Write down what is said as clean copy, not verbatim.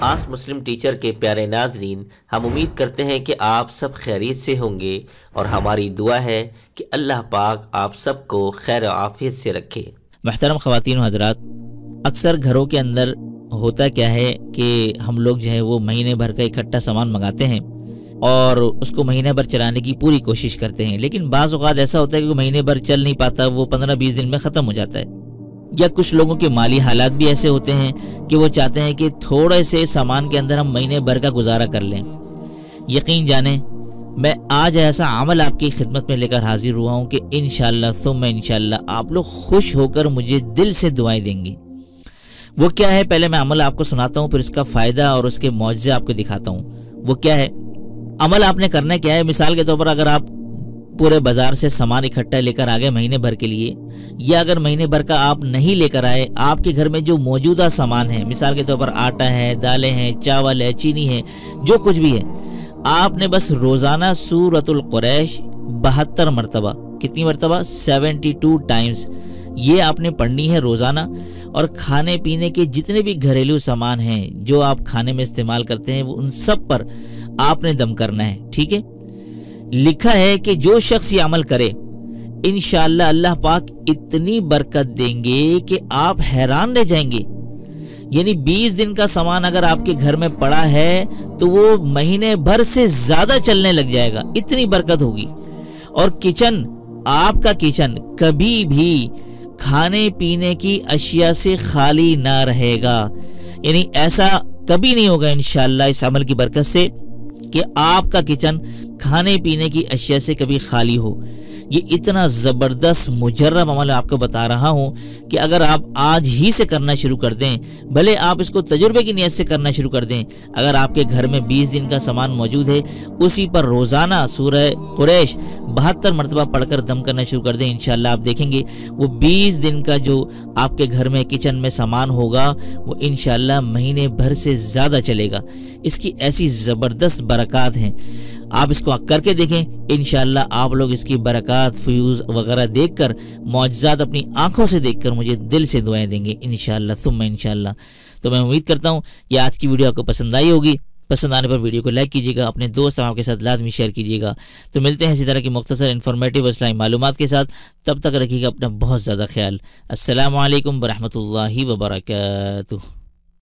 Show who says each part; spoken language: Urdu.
Speaker 1: آس مسلم ٹیچر کے پیارے ناظرین، ہم امید کرتے ہیں کہ آپ سب خیریت سے ہوں گے، اور ہماری دعا ہے کہ اللہ پاک آپ سب کو خیر و عافیت سے رکھے۔
Speaker 2: محترم خواتین و حضرات، اکثر گھروں کے اندر ہوتا کیا ہے کہ ہم لوگ جو ہے وہ مہینے بھر کا اکٹھا سامان منگاتے ہیں اور اس کو مہینے بھر چلانے کی پوری کوشش کرتے ہیں، لیکن بعض اوقات ایسا ہوتا ہے کہ وہ مہینے بھر چل نہیں پاتا، وہ 15-20 دن میں ختم ہو جاتا ہے۔ یا کچھ لوگوں کے مالی حالات بھی ایسے ہوتے ہیں کہ وہ چاہتے ہیں کہ تھوڑے سے سامان کے اندر ہم مہینے بھر کا گزارا کر لیں۔ یقین جانیں، میں آج ایسا عمل آپ کی خدمت میں لے کر حاضر ہوا ہوں کہ انشاءاللہ ثم انشاءاللہ آپ لوگ خوش ہو کر مجھے دل سے دعائیں دیں گے۔ وہ کیا ہے، پہلے میں عمل آپ کو سناتا ہوں، پھر اس کا فائدہ اور اس کے معجزے آپ کو دکھاتا ہوں۔ وہ کیا ہے عمل آپ نے کرنا کیا ہے؟ مثال کے طور پر اگر آپ پورے بازار سے سامان اکٹھا لے کر آگئے مہینے بھر کے لیے، یا اگر مہینے بھر کا آپ نہیں لے کر آئے، آپ کے گھر میں جو موجودہ سامان ہے، مثال کے طور پر آٹا ہے، دالیں ہیں، چاول ہے، چینی ہے، جو کچھ بھی ہے، آپ نے بس روزانہ سورۃ القریش 72 مرتبہ، کتنی مرتبہ؟ 72 ٹائمز یہ آپ نے پڑھنی ہے روزانہ، اور کھانے پینے کے جتنے بھی گھریلو سامان ہیں جو آپ کھانے میں استعمال کرتے ہیں، وہ ان سب پر آپ نے دم کرنا ہے، ٹھیک ہے؟ لکھا ہے کہ جو شخص یہ عمل کرے انشاءاللہ اللہ پاک اتنی برکت دیں گے کہ آپ حیران رہ جائیں گے۔ یعنی 20 دن کا سامان اگر آپ کے گھر میں پڑا ہے تو وہ مہینے بھر سے زیادہ چلنے لگ جائے گا، اتنی برکت ہوگی۔ اور کچن، آپ کا کچن کبھی بھی کھانے پینے کی اشیاء سے خالی نہ رہے گا۔ یعنی ایسا کبھی نہیں ہوگا انشاءاللہ اس عمل کی برکت سے کہ آپ کا کچن کھانے پینے کی اشیاء سے کبھی خالی ہو۔ یہ اتنا زبردست مجرب عمل آپ کو بتا رہا ہوں کہ اگر آپ آج ہی سے کرنا شروع کر دیں، بھلے آپ اس کو تجربے کی نیت سے کرنا شروع کر دیں، اگر آپ کے گھر میں 20 دن کا سامان موجود ہے، اسی پر روزانہ سورہ قریش 72 مرتبہ پڑھ کر دم کرنا شروع کر دیں، انشاءاللہ آپ دیکھیں گے وہ 20 دن کا جو آپ کے گھر میں کچن میں سامان ہوگا وہ انشاءاللہ مہینے بھر سے زیادہ چلے گا۔ اس کی ایسی زبردست برکات ہیں، آپ اس کو کر کے دیکھیں، انشاءاللہ آپ لوگ اس کی برکات، فیوز وغیرہ دیکھ کر، معجزات اپنی آنکھوں سے دیکھ کر مجھے دل سے دعائیں دیں گے انشاءاللہ ثم انشاءاللہ۔ تو میں امید کرتا ہوں یہ آج کی ویڈیو آپ کو پسند آئی ہوگی۔ پسند آنے پر ویڈیو کو لائک کیجیے گا، اپنے دوست احباب کے ساتھ لازمی شیئر کیجیے گا۔ تو ملتے ہیں اسی طرح کی مختصر انفارمیٹیو اسلامی معلومات کے ساتھ، تب تک رکھیے گا اپنا بہت زیادہ خیال۔ السلام علیکم ورحمۃ اللہ وبرکاتہ۔